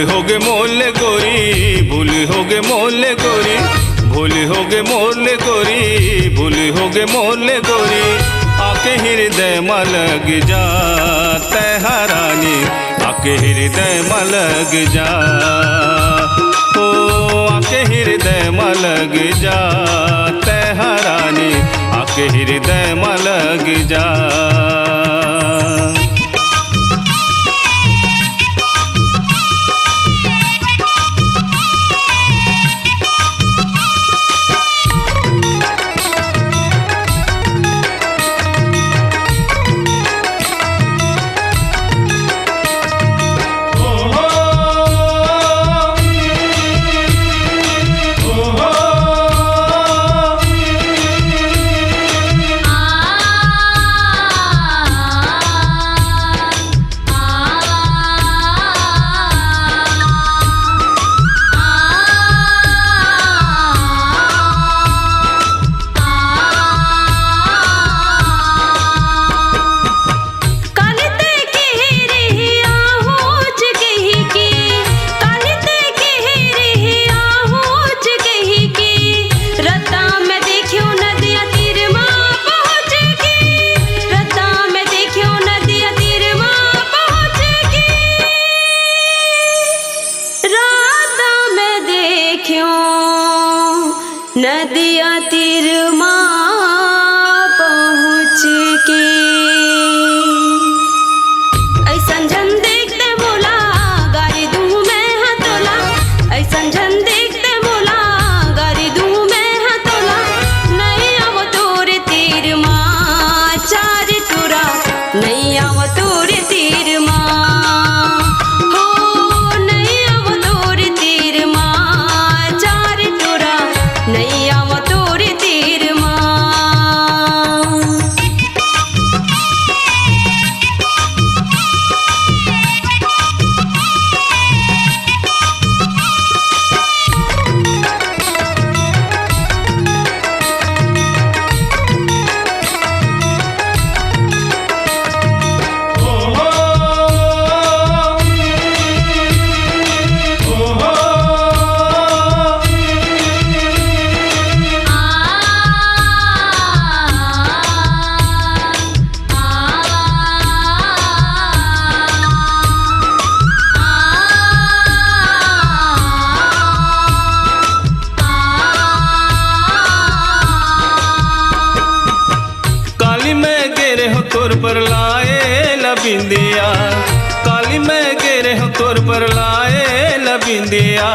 होगे मोल गोरी, भूल होगे मोल गोरी, भूल होगे मोल गोरी, भूल होगे मोल गोरी। आके हृदय में लग जा तैहारानी, आके हृदय में लग जा, ओ आके हृदय में लग जा तैहारानी, आके हृदय में लग जा। नदिया तीर माँ पहुँच के ऐसन झन देखते बोला गारी दूँ मैं हथोला, ऐसन झन देखते बोला गारी दूँ मैं हथोला। नहीं आवो तोरे तीर माँ चार टुरा, नहीं आवो तोरे तीर माँ, हो नहीं आवो तोरे तीर माँ चार टुरा, नहीं आवो तोरे तीर माँ। तोर पर लाए लबिंदिया, काली मैं गेरे हो तोर पर लाए लबिंदिया।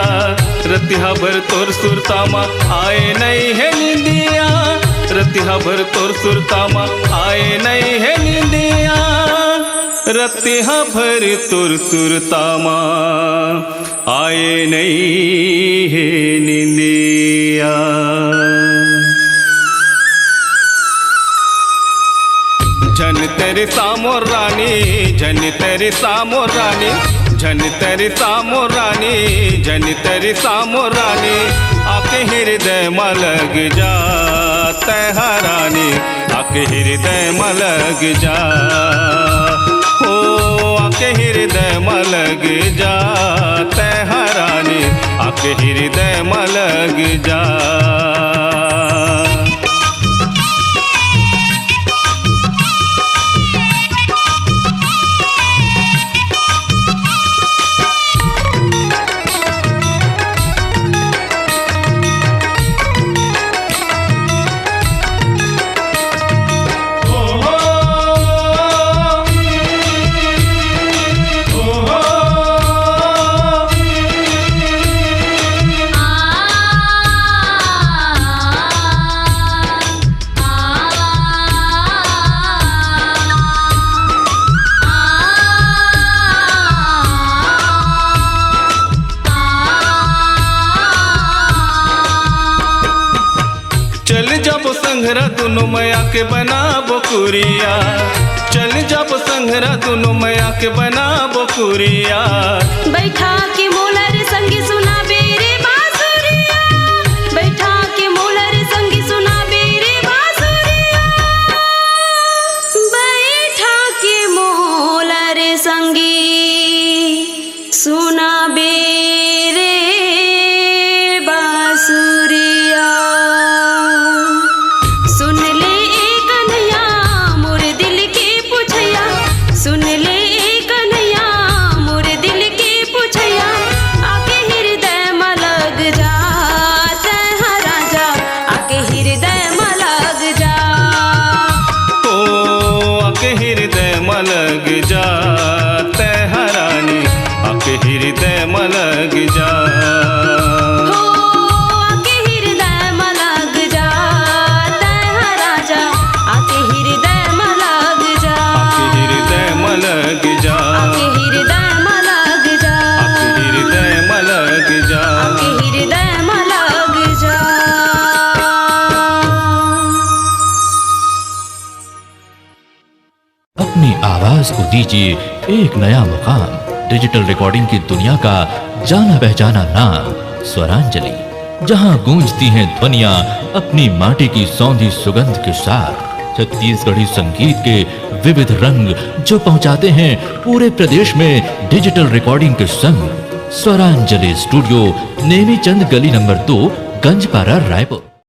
रतिहा भर तोर सुरतामा आए नहीं है निंदिया, रतिहा भर तोर सुरतामा आए नहीं है निंदिया, रतिहा भर तोर सुरतामा आए नहीं है निंदिया। झन तेरी सामो रानी, झन तेरी सामो रानी, झन तेरी सामो रानी, झन तेरी सामो रानी। आके हृदय में लग जा तैहारानी, आके हृदय में लग जा, ओ आके हृदय में लग जा तैहारानी, आके हृदय में लग जा। संघरा दोनों मैया के बना बकुरिया, चल जब संघरा दोनों मैया के बना बकुरिया। बैठा के मोलर संगी सुना बेरे बांसुरिया, बैठा के मोलर संगी सुना बेरे बांसुरिया, बैठा के मोलर संगी सुना बे लग जा तहरानी आके हृदय में लग जा हो आके हृदय में लग जा तैहा राजा आके हृदय में लग जा आके हृदय में लग जा आके हृदय में लग जा आके हृदय में लग जा आके हृदय में लग जा। अपनी आवाज को दीजिए एक नया मुकाम। डिजिटल रिकॉर्डिंग की दुनिया का जाना पहचाना नाम स्वरांजलि, जहां गूंजती हैं ध्वनियां अपनी माटी की सौंधी सुगंध के साथ। छत्तीसगढ़ी संगीत के विविध रंग जो पहुंचाते हैं पूरे प्रदेश में डिजिटल रिकॉर्डिंग के संग। स्वरांजलि स्टूडियो नेमी चंद गली नंबर 2 गंजपारा रायपुर।